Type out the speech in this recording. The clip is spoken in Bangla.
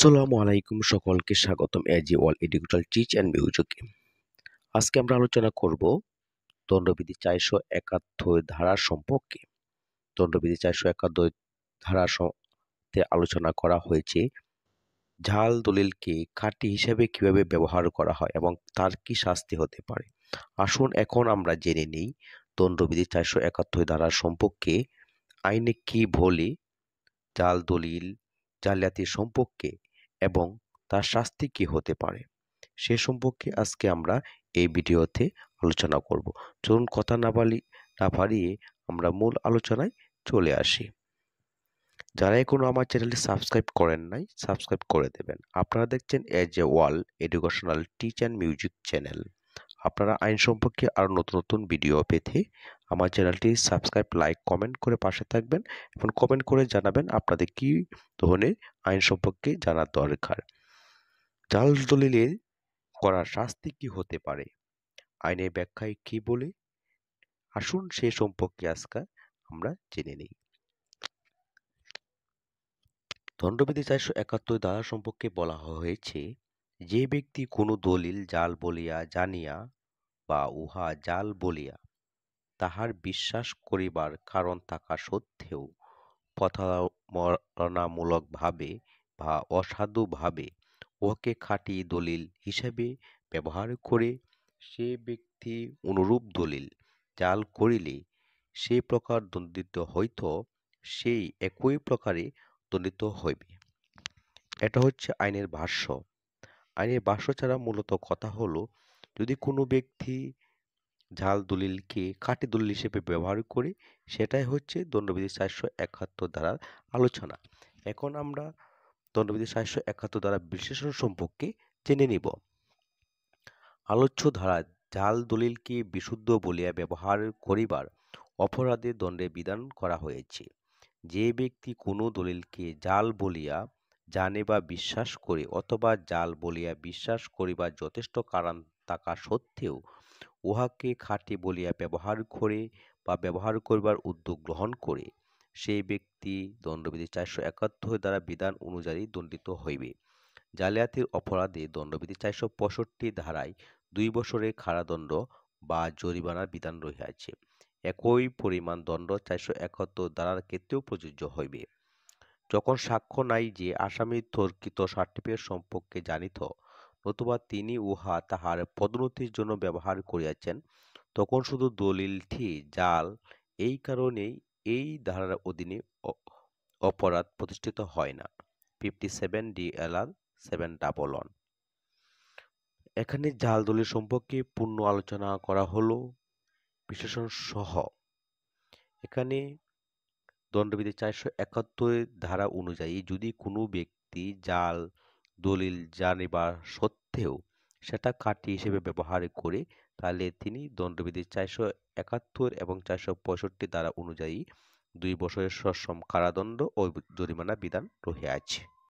আসসালামু আলাইকুম, সকলকে স্বাগতম AG wall educational teach and মিউজিকে। আজকে আমরা আলোচনা করব দণ্ডবিধি 471 ধারা সম্পর্কে। দণ্ডবিধি 471 ধারাতে আলোচনা করা হয়েছে জাল দলিলকে খাঁটি হিসাবে কিভাবে ব্যবহার করা হয় এবং তার কি শাস্তি হতে পারে। আসুন এখন আমরা জেনে নিই দণ্ডবিধি 471 ধারা সম্পর্কে আইনে কি বলে জাল দলিল জালিয়াতি সম্পর্কে এবং তার শাস্তি কি হতে পারে সে সম্পর্কে আজকে আমরা এই ভিডিওতে আলোচনা করব। চলুন কথা না বাড়িয়ে আমরা মূল আলোচনায় চলে আসি। যারা এখনো আমার চ্যানেলটি সাবস্ক্রাইব করেন নাই, সাবস্ক্রাইব করে দেবেন। আপনারা দেখছেন as a wall educational teach and music channel. আপনারা আইন সম্পর্কে আরও নতুন নতুন ভিডিও পেতে আমার চ্যানেলটি সাবস্ক্রাইব, লাইক, কমেন্ট করে পাশে থাকবেন এবং কমেন্ট করে জানাবেন আপনাদের কী ধরনের আইন সম্পর্কে জানার দরকার। জাল দলিলের করার শাস্তি কি হতে পারে, আইনের ব্যাখ্যায় কি বলে, আসুন সে সম্পর্কে আজকে আমরা জেনে নিই। দণ্ডবিধি 471 ধারা সম্পর্কে বলা হয়েছে, যে ব্যক্তি কোনো দলিল জাল বলিয়া জানিয়া বা উহা জাল বলিয়া তাহার বিশ্বাস করিবার কারণ থাকা সত্ত্বেও প্রতারণামূলকভাবে বা অসাধুভাবে উহাকে খাঁটি দলিল হিসাবে ব্যবহার করে সে ব্যক্তি অনুরূপ দলিল জাল করিলে সে প্রকার দণ্ডিত হইত, সেই একই প্রকারে দণ্ডিত হইবে। এটা হচ্ছে আইনের ভাষ্য। আইনের ভাষ্য ছাড়া মূলত কথা হলো, যদি কোনো ব্যক্তি জাল দলিলকে খাঁটি দলিল হিসেবে ব্যবহার করে, সেটাই হচ্ছে দণ্ডবিধি 471 ধারার আলোচনা। এখন আমরা দণ্ডবিধি 471 ধারা বিশ্লেষণ সম্পর্কে জেনে নিব। আলোচ্য ধারা জাল দলিলকে বিশুদ্ধ বলিয়া ব্যবহার করিবার অপরাধে দণ্ডের বিধান করা হয়েছে। যে ব্যক্তি কোনো দলিলকে জাল বলিয়া জানে বা বিশ্বাস করে অথবা জাল বলিয়া বিশ্বাস করিবার যথেষ্ট কারণ থাকা সত্ত্বেও উহাকে খাঁটি বলিয়া ব্যবহার করে বা ব্যবহার করিবার উদ্যোগ গ্রহণ করে, সেই ব্যক্তি দণ্ডবিধি 471 দ্বারা বিধান অনুযায়ী দণ্ডিত হইবে। জালিয়াতির অপরাধে দণ্ডবিধি 465 ধারায় 2 বছরের কারাদণ্ড বা জরিমানার বিধান রহিয়াছে। একই পরিমাণ দণ্ড 471 ধারার ক্ষেত্রেও প্রযোজ্য হইবে। যখন সাক্ষ্য নাই যে আসামি তর্কিত সার্টিফিকেট সম্পর্কে জানিত, নতুবা তিনি উহা তাহার পদোন্নতির জন্য ব্যবহার করিয়াছেন, তখন শুধু দলিলটি জাল এই কারণেই এই ধারার অধীনে অপরাধ প্রতিষ্ঠিত হয় না। 57 DLR 711। এখানে জাল দলিল সম্পর্কে পূর্ণ আলোচনা করা হলো বিশ্লেষণ সহ। এখানে দণ্ডবিধি 471 ধারা অনুযায়ী যদি কোনো ব্যক্তি জাল দলিল জানিবা সত্ত্বেও সেটা খাঁটি হিসেবে ব্যবহার করে, তাহলে তিনি দণ্ডবিধি 471 এবং 465 ধারা অনুযায়ী 2 বছরের সশ্রম কারাদণ্ড ও জরিমানা বিধান রহিয়াছে।